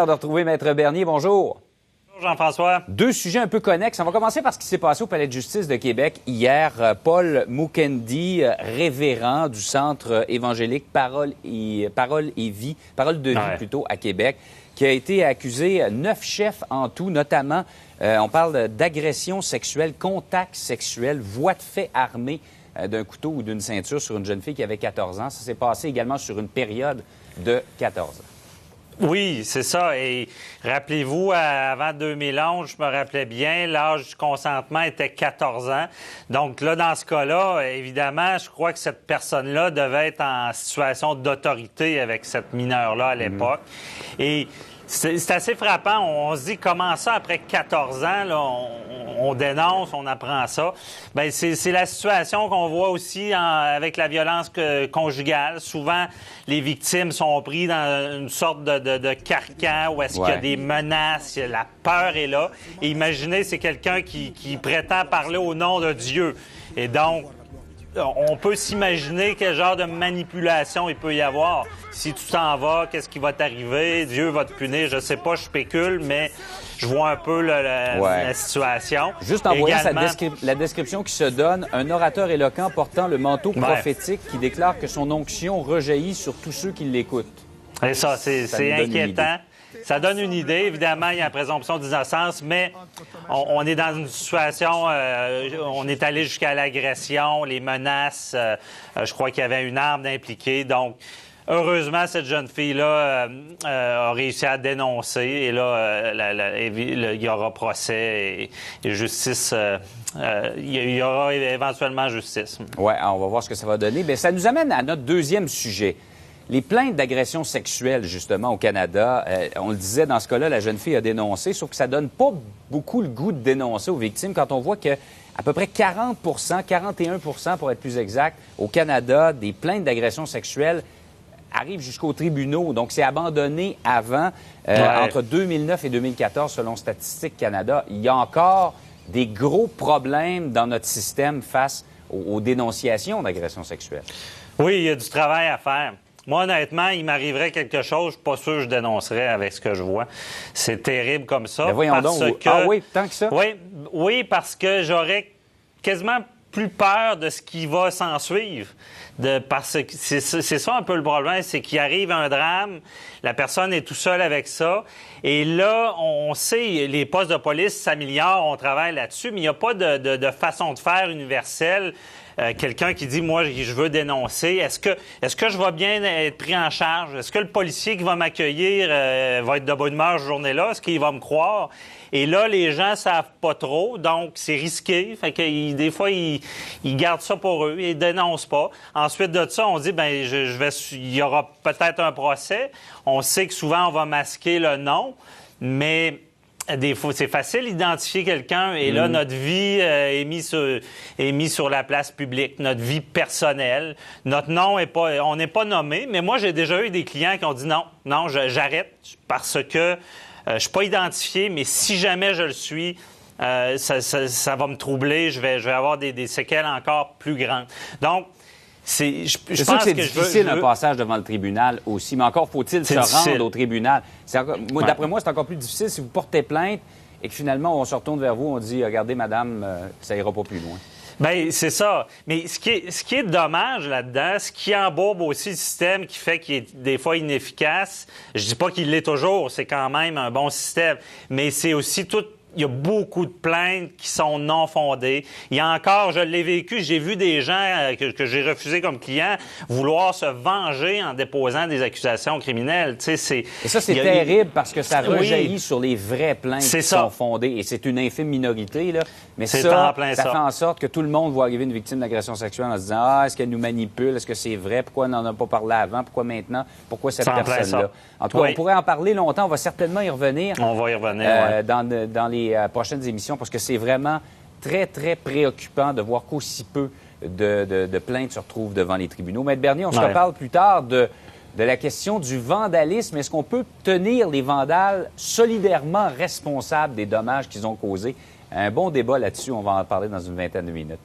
De retrouver Maître Bernier, bonjour. Bonjour Jean-Françoa. Deux sujets un peu connexes. On va commencer par ce qui s'est passé au Palais de justice de Québec hier. Paul Mukendi, révérend du centre évangélique Parole de vie plutôt à Québec, qui a été accusé 9 chefs en tout, notamment, on parle d'agression sexuelle, contact sexuel, voie de fait armée d'un couteau ou d'une ceinture sur une jeune fille qui avait 14 ans. Ça s'est passé également sur une période de 14 ans. Oui, c'est ça. Et rappelez-vous, avant 2011, je me rappelais bien, l'âge du consentement était 14 ans. Donc là, dans ce cas-là, évidemment, je crois que cette personne-là devait être en situation d'autorité avec cette mineure-là à l'époque. Et c'est assez frappant. On se dit, comment ça, après 14 ans, là, on dénonce, on apprend ça. Bien, c'est la situation qu'on voit aussi avec la violence conjugale. Souvent, les victimes sont prises dans une sorte de carcan où est-ce qu'il y a des menaces, la peur est là. Et imaginez, c'est quelqu'un qui prétend parler au nom de Dieu. Et donc, on peut s'imaginer quel genre de manipulation il peut y avoir. Si tu t'en vas, qu'est-ce qui va t'arriver? Dieu va te punir. Je sais pas, je spécule, mais je vois un peu la situation. Juste en voyant la description qui se donne, un orateur éloquent portant le manteau prophétique qui déclare que son onction rejaillit sur tous ceux qui l'écoutent. Et ça, c'est inquiétant. Ça donne une idée. Évidemment, il y a la présomption d'innocence, mais on est dans une situation, on est allé jusqu'à l'agression, les menaces. Je crois qu'il y avait une arme impliquée. Donc, heureusement, cette jeune fille-là a réussi à dénoncer. Et là, il y aura procès et justice. Il y aura éventuellement justice. Oui, on va voir ce que ça va donner. Bien, ça nous amène à notre deuxième sujet. Les plaintes d'agression sexuelle, justement, au Canada, on le disait, dans ce cas-là, la jeune fille a dénoncé, sauf que ça donne pas beaucoup le goût de dénoncer aux victimes quand on voit que à peu près 40 41 pour être plus exact, au Canada, des plaintes d'agression sexuelle arrivent jusqu'aux tribunaux. Donc, c'est abandonné avant, entre 2009 et 2014, selon Statistique Canada. Il y a encore des gros problèmes dans notre système face aux dénonciations d'agression sexuelle. Oui, il y a du travail à faire. Moi, honnêtement, il m'arriverait quelque chose, je suis pas sûr que je dénoncerais avec ce que je vois. C'est terrible comme ça. Mais voyons donc. Ah oui, tant que ça? Oui, parce que j'aurais quasiment plus peur de ce qui va s'en suivre. Parce que c'est ça un peu le problème, c'est qu'il arrive un drame, la personne est tout seule avec ça, et là, on sait, les postes de police s'améliorent, on travaille là-dessus, mais il n'y a pas de façon de faire universelle. Quelqu'un qui dit, moi, je veux dénoncer. Est-ce que je vais bien être pris en charge? Est-ce que le policier qui va m'accueillir va être de bonne humeur cette journée-là? Est-ce qu'il va me croire? Et là, les gens savent pas trop, donc c'est risqué. Fait que des fois, ils gardent ça pour eux, ils dénoncent pas. Ensuite de ça, on dit, il y aura peut-être un procès. On sait que souvent, on va masquer le nom, mais des fois, c'est facile d'identifier quelqu'un et là, notre vie est mise sur la place publique, notre vie personnelle. Notre nom on n'est pas nommé, mais moi, j'ai déjà eu des clients qui ont dit non, j'arrête parce que je suis pas identifié, mais si jamais je le suis, ça va me troubler, je vais avoir des séquelles encore plus grandes. Donc, je pense que c'est difficile un passage devant le tribunal aussi, mais encore faut-il se rendre au tribunal. D'après moi, c'est encore plus difficile si vous portez plainte et que finalement, on se retourne vers vous, on dit « Regardez, madame, ça ira pas plus loin ». Bien, c'est ça. Mais ce qui est dommage là-dedans, ce qui embourbe aussi le système, qui fait qu'il est des fois inefficace, je dis pas qu'il l'est toujours, c'est quand même un bon système, mais c'est aussi il y a beaucoup de plaintes qui sont non fondées. Il y a encore, je l'ai vécu, j'ai vu des gens que j'ai refusés comme clients vouloir se venger en déposant des accusations criminelles. Tu sais, et ça, c'est terrible parce que ça rejaillit sur les vraies plaintes qui sont fondées. Et c'est une infime minorité, là. Mais ça fait en sorte que tout le monde voit arriver une victime d'agression sexuelle en se disant « Ah, est-ce qu'elle nous manipule? Est-ce que c'est vrai? Pourquoi on n'en a pas parlé avant? Pourquoi maintenant? Pourquoi cette personne-là? » En tout cas, on pourrait en parler longtemps. On va certainement y revenir. On va y revenir, dans les prochaines émissions parce que c'est vraiment très, très préoccupant de voir qu'aussi peu de plaintes se retrouvent devant les tribunaux. Maître Bernier, on se reparle plus tard de la question du vandalisme. Est-ce qu'on peut tenir les vandales solidairement responsables des dommages qu'ils ont causés? Un bon débat là-dessus. On va en parler dans une vingtaine de minutes.